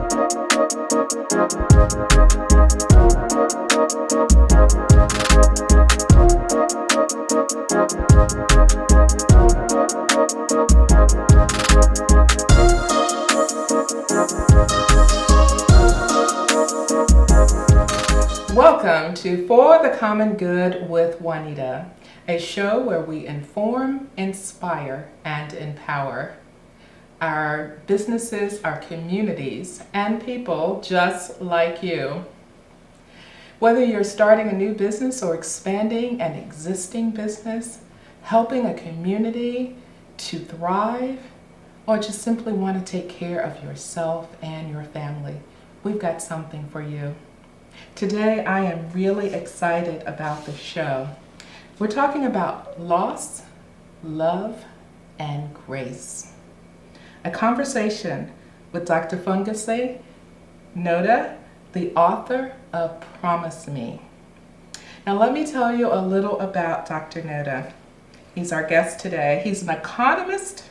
Welcome to For the Common Good with Juanita, a show where we inform, inspire, and empower our businesses, our communities, and people just like you. Whether you're starting a new business or expanding an existing business, helping a community to thrive, or just simply want to take care of yourself and your family, we've got something for you. Today, I am really excited about the show. We're talking about loss, love, and grace. A conversation with Dr. Fungisai Nota, the author of Promise Me. Now, let me tell you a little about Dr. Nota. He's our guest today. He's an economist,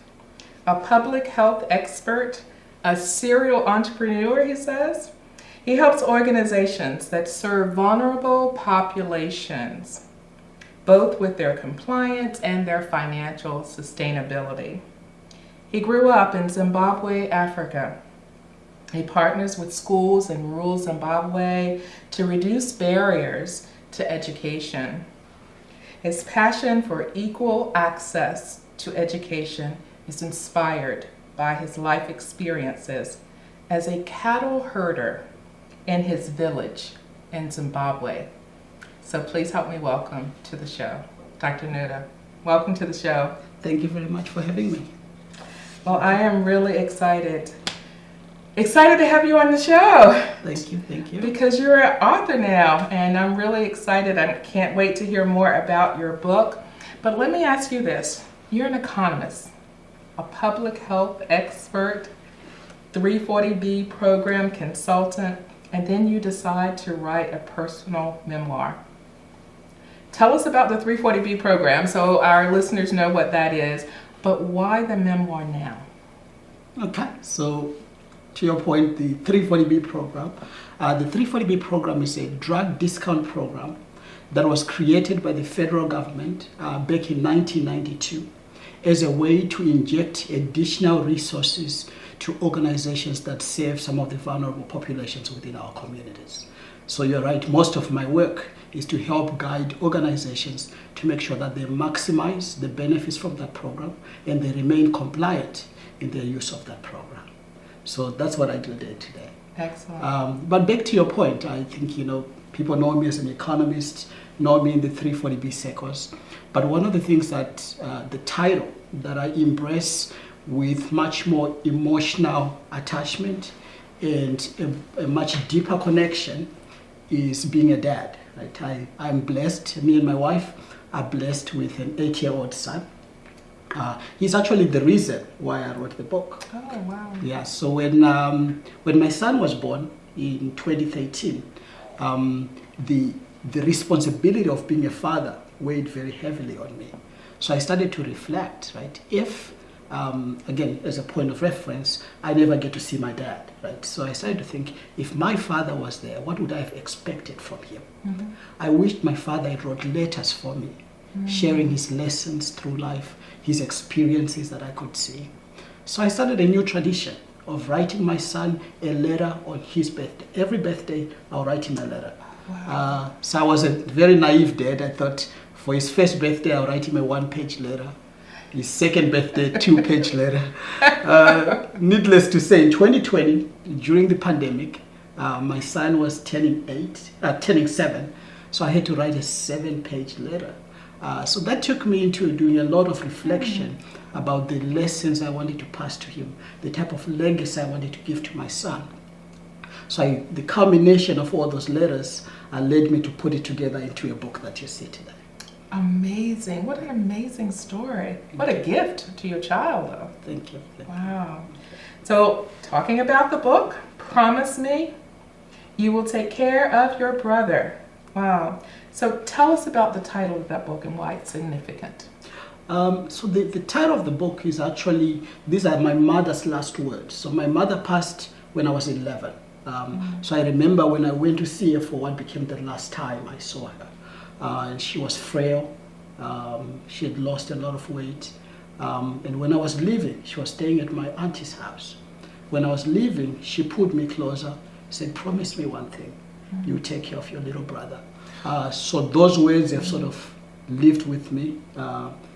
a public health expert, a serial entrepreneur, he says. He helps organizations that serve vulnerable populations, both with their compliance and their financial sustainability. He grew up in Zimbabwe, Africa. He partners with schools in rural Zimbabwe to reduce barriers to education. His passion for equal access to education is inspired by his life experiences as a cattle herder in his village in Zimbabwe. So please help me welcome to the show, Dr. Nota. Welcome to the show. Thank you very much for having me. Well, I am really excited to have you on the show. Thank you. Because you're an author now, and I'm really excited. I can't wait to hear more about your book. But let me ask you this. You're an economist, a public health expert, 340B program consultant, and then you decide to write a personal memoir. Tell us about the 340B program so our listeners know what that is, but why the memoir now? Okay, so to your point, the 340B program. The 340B program is a drug discount program that was created by the federal government back in 1992 as a way to inject additional resources to organizations that serve some of the vulnerable populations within our communities. So you're right, most of my work is to help guide organizations to make sure that they maximize the benefits from that program and they remain compliant in their use of that program. So that's what I do day to day. Excellent. But back to your point, I think, people know me as an economist, know me in the 340B circles. But one of the things that the title that I embrace with much more emotional attachment and a much deeper connection is being a dad. Right? I'm blessed, me and my wife are blessed with an 8-year-old son. He's actually the reason why I wrote the book. Oh, wow. Yeah, so when my son was born in 2013, the responsibility of being a father weighed very heavily on me. So I started to reflect, right? If again, as a point of reference, I never get to see my dad, right? So I started to think, if my father was there, what would I have expected from him? Mm-hmm. I wished my father had wrote letters for me, sharing his lessons through life, his experiences that I could see. So I started a new tradition of writing my son a letter on his birthday. Every birthday, I'll write him a letter. Wow. So I was a very naive dad. I thought for his first birthday, I'll write him a 1-page letter. His second birthday, 2-page letter. Needless to say, in 2020, during the pandemic, my son was turning 7, so I had to write a 7-page letter. So that took me into doing a lot of reflection about the lessons I wanted to pass to him, the type of legacy I wanted to give to my son. So the culmination of all those letters led me to put it together into a book that you see today. Amazing. What an amazing story. What a gift to your child, though. Thank you. Wow. So, talking about the book, Promise Me, You Will Take Care of Your Brother. Wow. So, tell us about the title of that book and why it's significant. So the title of the book is actually, these are my mother's last words. So my mother passed when I was 11. So I remember when I went to see her for what became the last time I saw her. And she was frail. She had lost a lot of weight. And when I was leaving, she was staying at my auntie's house. When I was leaving, she pulled me closer, said, promise me one thing, you take care of your little brother. So those words have sort of lived with me.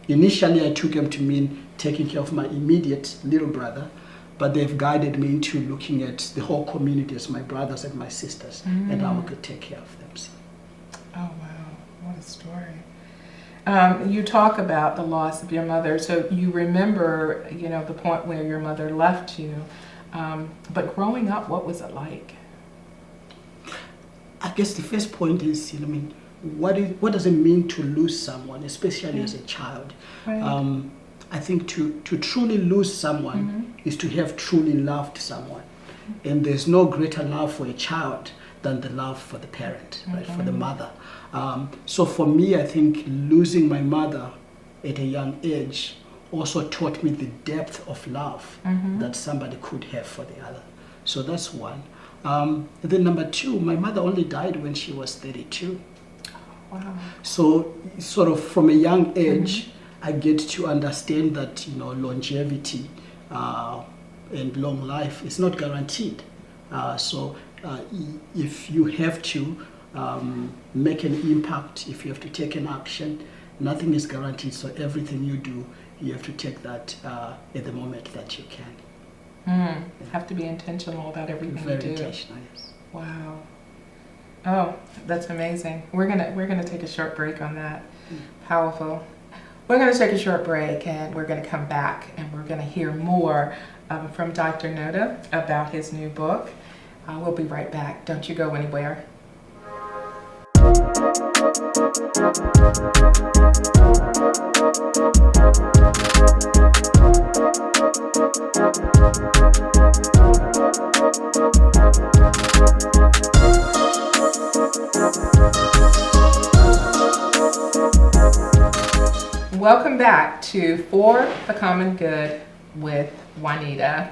Initially, I took them to mean taking care of my immediate little brother, but they've guided me into looking at the whole community as my brothers and my sisters and how I could take care of them. So. Oh, wow. What a story. You talk about the loss of your mother, so you remember, the point where your mother left you. But growing up, what was it like? I guess the first point is, what does it mean to lose someone, especially as a child? Right. I think to truly lose someone is to have truly loved someone. And there's no greater love for a child than the love for the parent, right, for the mother. So for me, I think losing my mother at a young age also taught me the depth of love that somebody could have for the other. So that's one. Then number two, my mother only died when she was 32. Wow. So sort of from a young age, I get to understand that, longevity and long life is not guaranteed. So if you have to make an impact, if you have to take an action, nothing is guaranteed. So everything you do, you have to take that at the moment that you can. Have to be intentional about everything Very you do. intentional, yes. Wow. Oh, that's amazing. We're gonna take a short break on that. Powerful. We're gonna take a short break and we're gonna come back and we're gonna hear more from Dr. Nota about his new book. We'll be right back. Don't you go anywhere. Welcome back to For the Common Good with Juanita.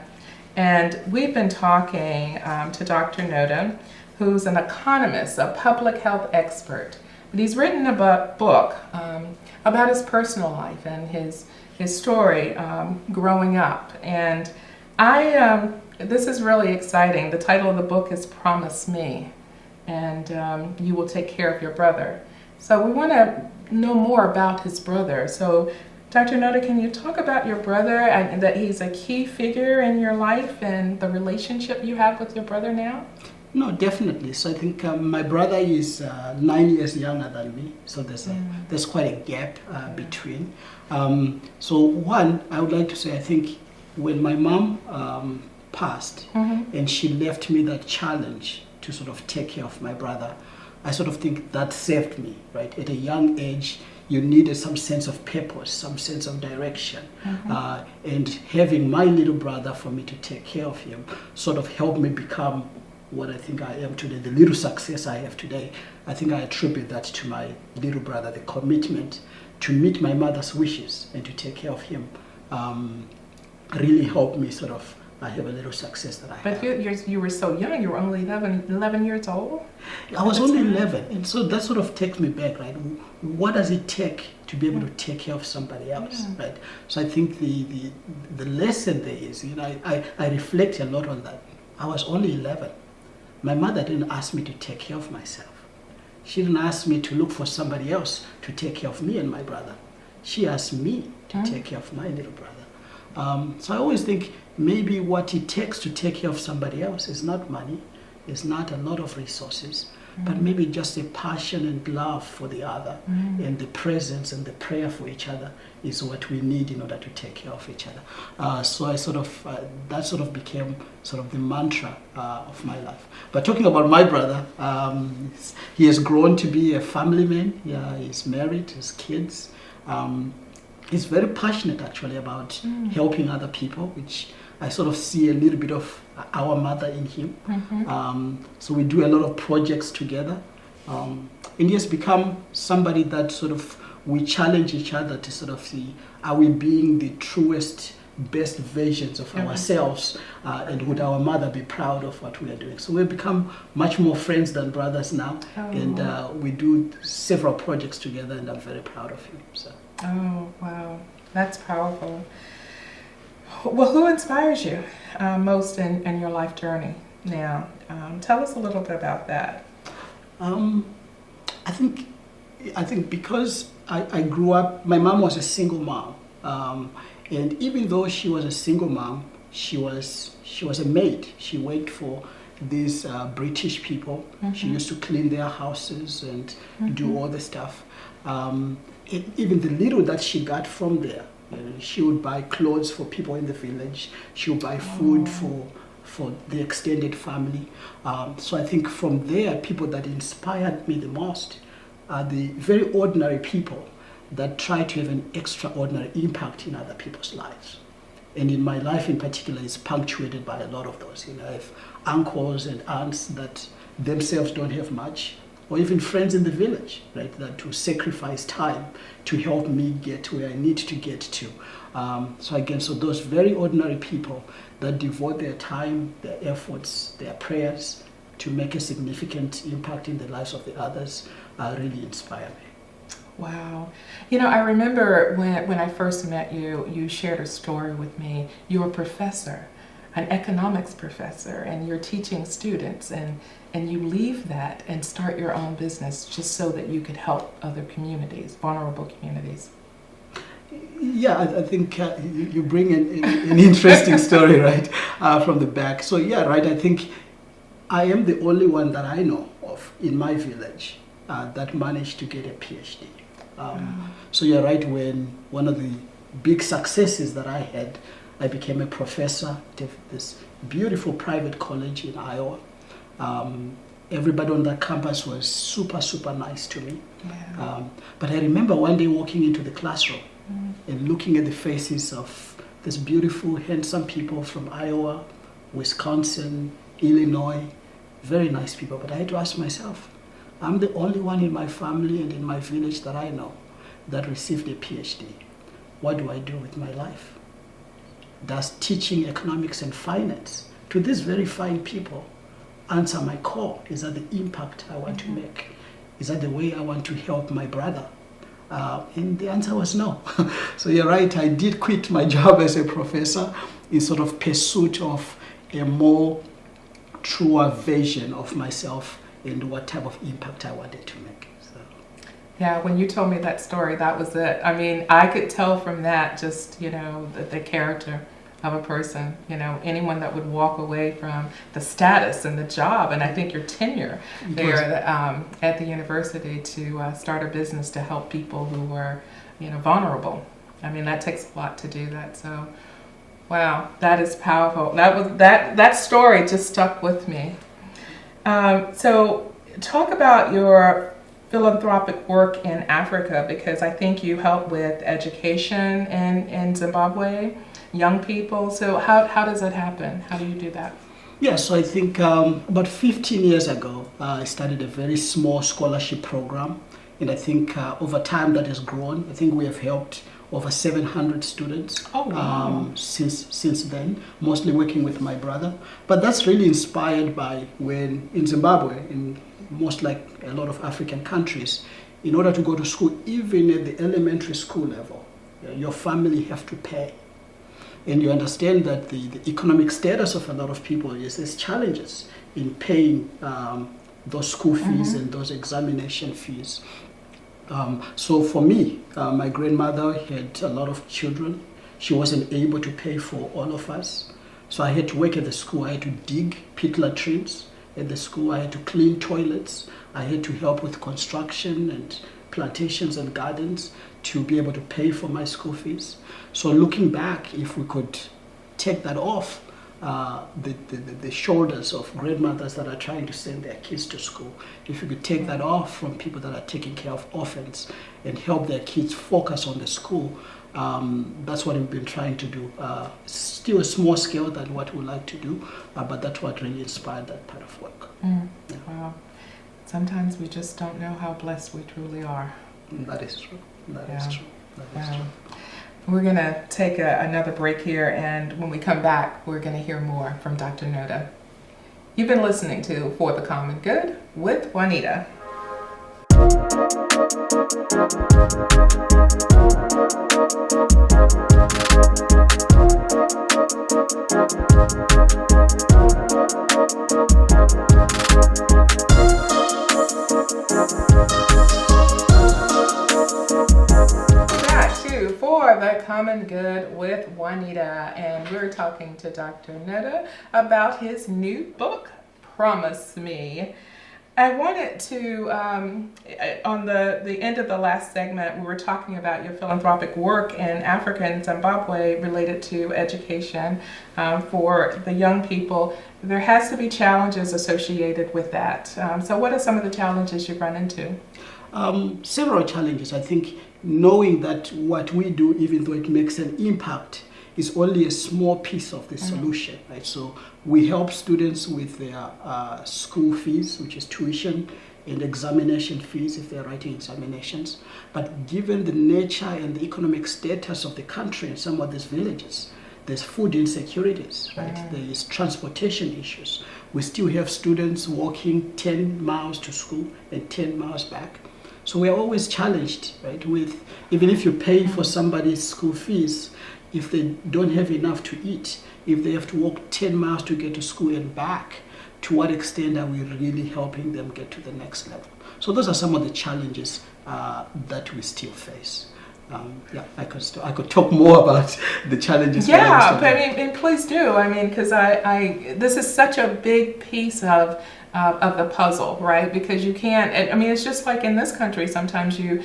And we've been talking to Dr. Nota, who's an economist, a public health expert. But he's written a book about his personal life and his story growing up. And this is really exciting. The title of the book is Promise Me, and you will take care of your brother. So we want to know more about his brother. So Dr. Nota, can you talk about your brother and that he's a key figure in your life and the relationship you have with your brother now? No, definitely. So I think my brother is 9 years younger than me. So there's quite a gap between. So one, I would like to say, I think when my mom passed and she left me that challenge to sort of take care of my brother, I sort of think that saved me, right? At a young age, you needed some sense of purpose, some sense of direction. And having my little brother for me to take care of him sort of helped me become what I think I am today, the little success I have today. I think I attribute that to my little brother, the commitment to meet my mother's wishes and to take care of him really helped me sort of have a little success that I have. But you were so young, you were only 11 years old? I was only 11, and so that sort of takes me back, right? What does it take to be able to take care of somebody else, right? So I think the lesson there is, I reflect a lot on that. I was only 11. My mother didn't ask me to take care of myself. She didn't ask me to look for somebody else to take care of me and my brother. She asked me to take care of my little brother. So I always think maybe what it takes to take care of somebody else is not money, is not a lot of resources, but maybe just a passion and love for the other, and the presence and the prayer for each other is what we need in order to take care of each other. So I sort of, that sort of became sort of the mantra of my life. But talking about my brother, he has grown to be a family man. Yeah, he's married, has kids. He's very passionate actually about helping other people, which I sort of see a little bit of our mother in him. So we do a lot of projects together. And he has become somebody that sort of we challenge each other to sort of see, are we being the truest, best versions of ourselves, and would our mother be proud of what we are doing? So we've become much more friends than brothers now, and we do several projects together, and I'm very proud of him. So. Oh, wow, that's powerful. Well, who inspires you most in your life journey now? Tell us a little bit about that. I think because I grew up, my mom was a single mom, and even though she was a single mom, she was a maid. She worked for these British people. She used to clean their houses and do all the stuff. Even the little that she got from there, she would buy clothes for people in the village. She would buy food for the extended family. So I think from there, people that inspired me the most are the very ordinary people that try to have an extraordinary impact in other people's lives. And in my life in particular, is punctuated by a lot of those. I have uncles and aunts that themselves don't have much, or even friends in the village, right, that to sacrifice time to help me get to where I need to get to. So those very ordinary people that devote their time, their efforts, their prayers to make a significant impact in the lives of the others really inspire me. Wow. I remember when I first met you, you shared a story with me. You're a professor, an economics professor, and you're teaching students, and you leave that and start your own business just so that you could help other communities, vulnerable communities. Yeah, I think you bring an interesting story, right, from the back. So yeah, right, I think I am the only one that I know of in my village that managed to get a PhD. So you're right, when one of the big successes that I had, I became a professor at this beautiful private college in Iowa. Everybody on that campus was super, super nice to me. Yeah. But I remember one day walking into the classroom and looking at the faces of these beautiful, handsome people from Iowa, Wisconsin, Illinois, very nice people. But I had to ask myself, I'm the only one in my family and in my village that I know that received a PhD. What do I do with my life? Does teaching economics and finance to these very fine people answer my call? Is that the impact I want to make? Is that the way I want to help my brother? And the answer was no. So you're right, I did quit my job as a professor in sort of pursuit of a more truer version of myself and what type of impact I wanted to make. So. Yeah, when you told me that story, that was it. I mean, I could tell from that just, the character of a person, anyone that would walk away from the status and the job, and I think your tenure there at the university to start a business to help people who were, vulnerable. I mean, that takes a lot to do that. So, wow, that is powerful. That story just stuck with me. So talk about your philanthropic work in Africa, because I think you help with education in Zimbabwe, young people. So how does that happen? How do you do that? Yeah, so I think about 15 years ago, I started a very small scholarship program. And I think over time that has grown. I think we have helped over 700 students since then, mostly working with my brother. But that's really inspired by when in Zimbabwe, in most like a lot of African countries, in order to go to school, even at the elementary school level, your family have to pay. And you understand that the economic status of a lot of people is there's challenges in paying those school fees and those examination fees. So for me, my grandmother had a lot of children. She wasn't able to pay for all of us. So I had to work at the school. I had to dig pit latrines at the school. I had to clean toilets. I had to help with construction and plantations and gardens to be able to pay for my school fees. So looking back, if we could take that off the shoulders of grandmothers that are trying to send their kids to school, if we could take that off from people that are taking care of orphans and help their kids focus on the school, that's what we've been trying to do. Still a small scale than what we like to do, but that's what really inspired that part of work. Yeah. Wow. Sometimes we just don't know how blessed we truly are. That is true. That Yeah. is true. That is Wow. true. We're going to take another break here, and when we come back, we're going to hear more from Dr. Nota. You've been listening to For the Common Good with Juanita. Back to For the Common Good with Juanita, and we're talking to Dr. Nota about his new book, Promise Me. I wanted to, on the end of the last segment, we were talking about your philanthropic work in Africa and Zimbabwe related to education for the young people. There has to be challenges associated with that. So what are some of the challenges you've run into? Several challenges. I think knowing that what we do, even though it makes an impact, is only a small piece of the solution, right? So we help students with their school fees, which is tuition, and examination fees if they're writing examinations. But given the nature and the economic status of the country in some of these villages, there's food insecurities, right? There is transportation issues. We still have students walking 10 miles to school and 10 miles back. So we're always challenged, right? With even if you pay for somebody's school fees, if they don't have enough to eat, if they have to walk 10 miles to get to school and back, to what extent are we really helping them get to the next level? So those are some of the challenges that we still face. I could talk more about the challenges. Yeah, but I mean, and please do. I mean, because this is such a big piece of the puzzle, right? Because you can't. I mean, it's just like in this country. Sometimes you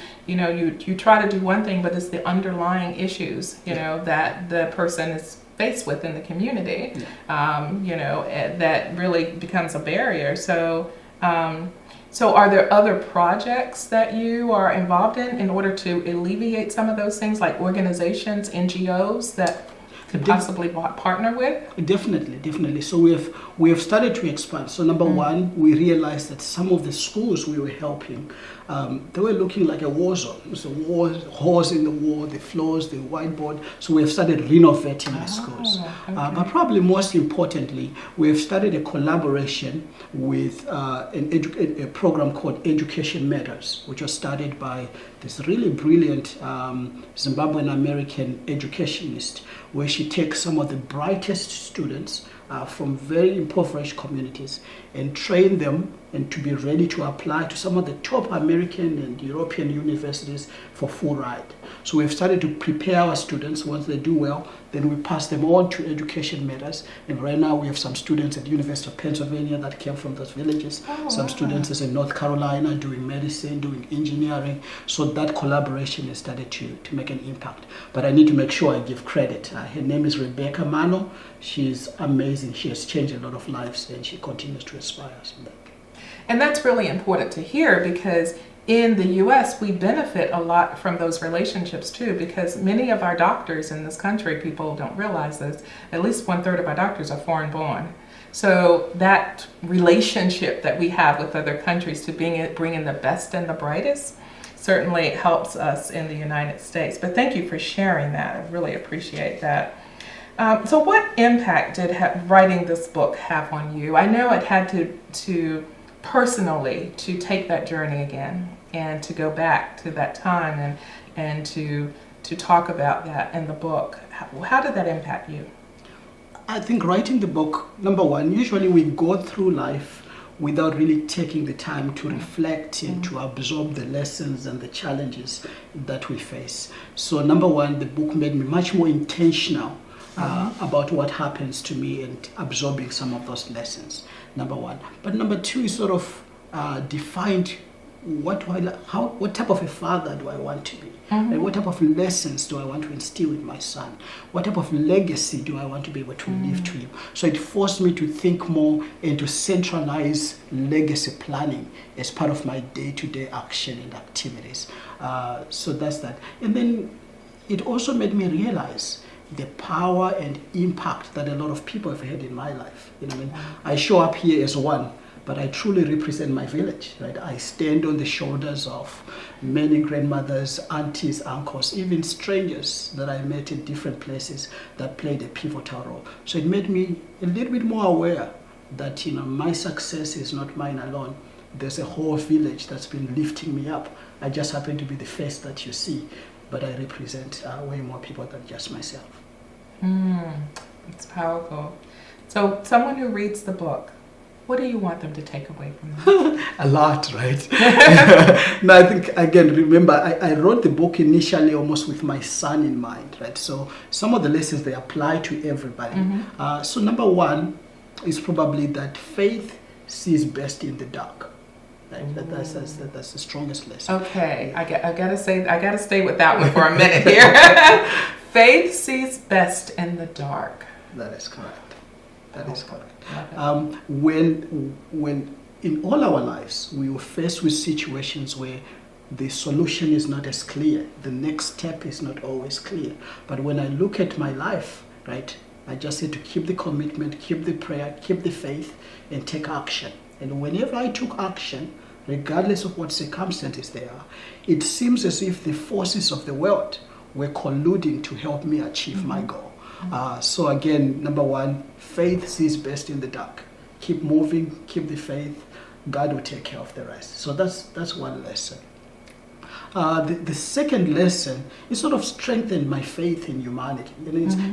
try to do one thing, but it's the underlying issues, that the person is faced with in the community, that really becomes a barrier. So. So are there other projects that you are involved in order to alleviate some of those things, like organizations, NGOs that could possibly partner with? Definitely. So we have started to expand. So number one, we realized that some of the schools we were helping, they were looking like a war zone. So holes in the wall, the floors, the whiteboard. So we have started renovating the schools. Okay. But probably most importantly, we have started a collaboration with a program called Education Matters, which was started by this really brilliant Zimbabwean American educationist, where she takes some of the brightest students from very impoverished communities and train them and to be ready to apply to some of the top American and European universities for full ride. So we've started to prepare our students. Once they do well, then we pass them on to Education Matters. And right now we have some students at the University of Pennsylvania that came from those villages. Some students in North Carolina doing medicine, doing engineering. So that collaboration has started to make an impact. But I need to make sure I give credit. Her name is Rebecca Mano. She's amazing. She has changed a lot of lives and she continues to inspire us in that. And that's really important to hear, because in the U.S., we benefit a lot from those relationships too, because many of our doctors in this country, people don't realize this, at least 1/3 of our doctors are foreign born. So that relationship that we have with other countries to bring in the best and the brightest certainly helps us in the United States. But thank you for sharing that. I really appreciate that. So what impact did writing this book have on you? I know it had to personally to take that journey again and to go back to that time and to talk about that in the book. How did that impact you? I think writing the book, number one, usually we go through life without really taking the time to reflect and to absorb the lessons and the challenges that we face. So number one, the book made me much more intentional about what happens to me and absorbing some of those lessons, number one. But number two is sort of defined what type of a father do I want to be? And what type of lessons do I want to instill in my son? What type of legacy do I want to be able to leave to him? So it forced me to think more and to centralize legacy planning as part of my day-to-day action and activities. So that's that. And then it also made me realize the power and impact that a lot of people have had in my life. I show up here as one, but I truly represent my village, right? I stand on the shoulders of many grandmothers, aunties, uncles, even strangers that I met in different places that played a pivotal role. So it made me a little bit more aware that, my success is not mine alone. There's a whole village that's been lifting me up. I just happen to be the face that you see, but I represent way more people than just myself. It's powerful. So someone who reads the book, what do you want them to take away from this? A lot, right? No, I think, again, remember, I wrote the book initially almost with my son in mind, right? So some of the lessons, they apply to everybody. So number one is probably that faith sees best in the dark. Right? That's the strongest lesson. Okay, I gotta stay with that one for a minute here. Faith sees best in the dark. That is correct. That is correct. When in all our lives we were faced with situations where the solution is not as clear, the next step is not always clear. But when I look at my life, right, I just need to keep the commitment, keep the prayer, keep the faith, and take action. And whenever I took action, regardless of what circumstances they are, it seems as if the forces of the world were colluding to help me achieve my goal. So again, number one, faith sees best in the dark. Keep moving, keep the faith. God will take care of the rest. So that's one lesson. The second lesson is sort of strengthen my faith in humanity.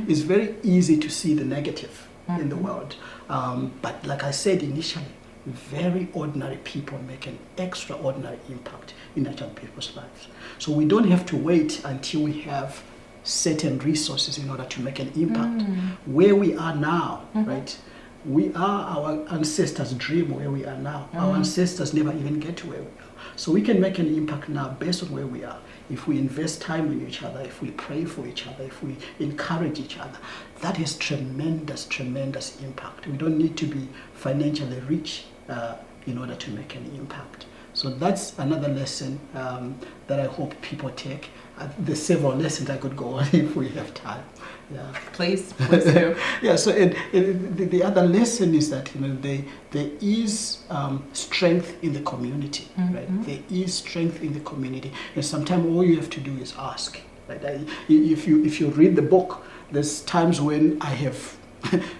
It's very easy to see the negative in the world. But like I said initially, very ordinary people make an extraordinary impact in other people's lives. So we don't have to wait until we have certain resources in order to make an impact. Where we are now, right? We are our ancestors' dream where we are now. Our ancestors never even get to where we are. So we can make an impact now based on where we are. If we invest time in each other, if we pray for each other, if we encourage each other, that has tremendous, tremendous impact. We don't need to be financially rich in order to make an impact. So that's another lesson that I hope people take. There's several lessons I could go on if we have time. Yeah. Please do. Yeah. So the other lesson is that there is strength in the community, right? There is strength in the community, and sometimes all you have to do is ask. Right? If you read the book, there's times when I have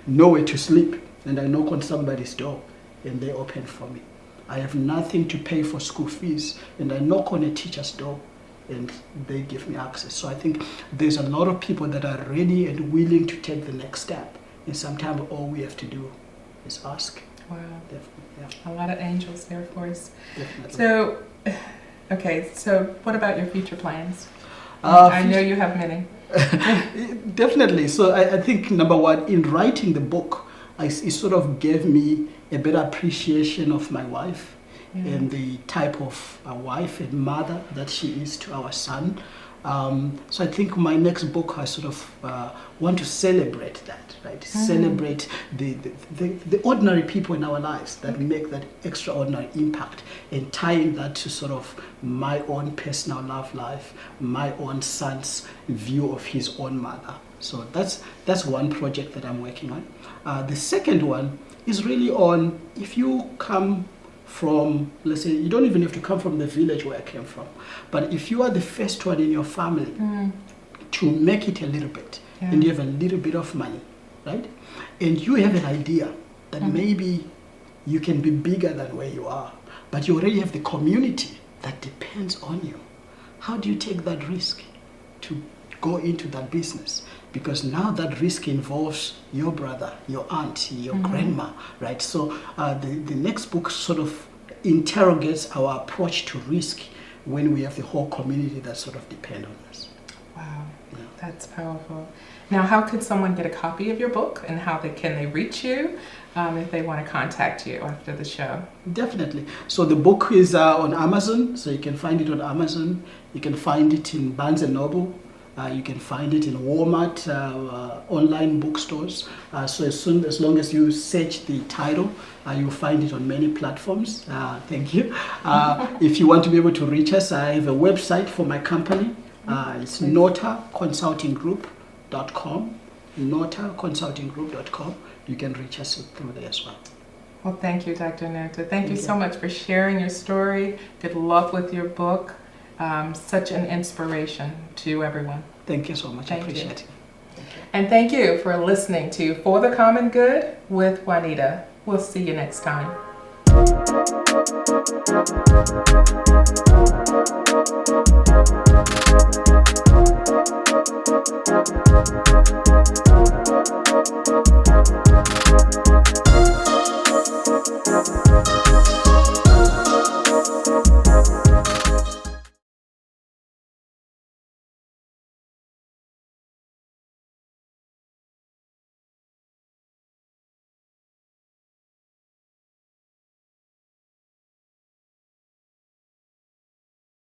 nowhere to sleep, and I knock on somebody's door, and they open for me. I have nothing to pay for school fees, and I knock on a teacher's door, and they give me access. So I think there's a lot of people that are ready and willing to take the next step. And sometimes all we have to do is ask. Wow. Definitely, yeah. A lot of angels there for us. Definitely. So, okay, so what about your future plans? I know you have many. Definitely. So I think, number one, in writing the book, it sort of gave me a better appreciation of my wife. And the type of wife and mother that she is to our son. So I think my next book, I sort of want to celebrate that, right? Celebrate the ordinary people in our lives that make that extraordinary impact, and tying that to sort of my own personal love life, my own son's view of his own mother. So that's one project that I'm working on. The second one is really on, if you come from, let's say, you don't even have to come from the village where I came from, but if you are the first one in your family to make it a little bit, and you have a little bit of money, right, and you have an idea that maybe you can be bigger than where you are, but you already have the community that depends on you, how do you take that risk to go into that business? Because now that risk involves your brother, your aunt, your grandma, right? So the next book sort of interrogates our approach to risk when we have the whole community that sort of depend on us. Wow, Yeah. that's powerful. Now, how could someone get a copy of your book, and how can they reach you if they want to contact you after the show? Definitely. So the book is on Amazon, so you can find it on Amazon. You can find it in Barnes & Noble. You can find it in Walmart, online bookstores. So as long as you search the title, you'll find it on many platforms. Thank you. If you want to be able to reach us, I have a website for my company. It's notaconsultinggroup.com. notaconsultinggroup.com. You can reach us through there as well. Well, thank you, Dr. Nota. Thank you Thank so you. much for sharing your story. Good luck with your book. Such an inspiration to everyone. Thank you so much. I Thank you. appreciate it. And thank you for listening to For the Common Good with Juanita. We'll see you next time.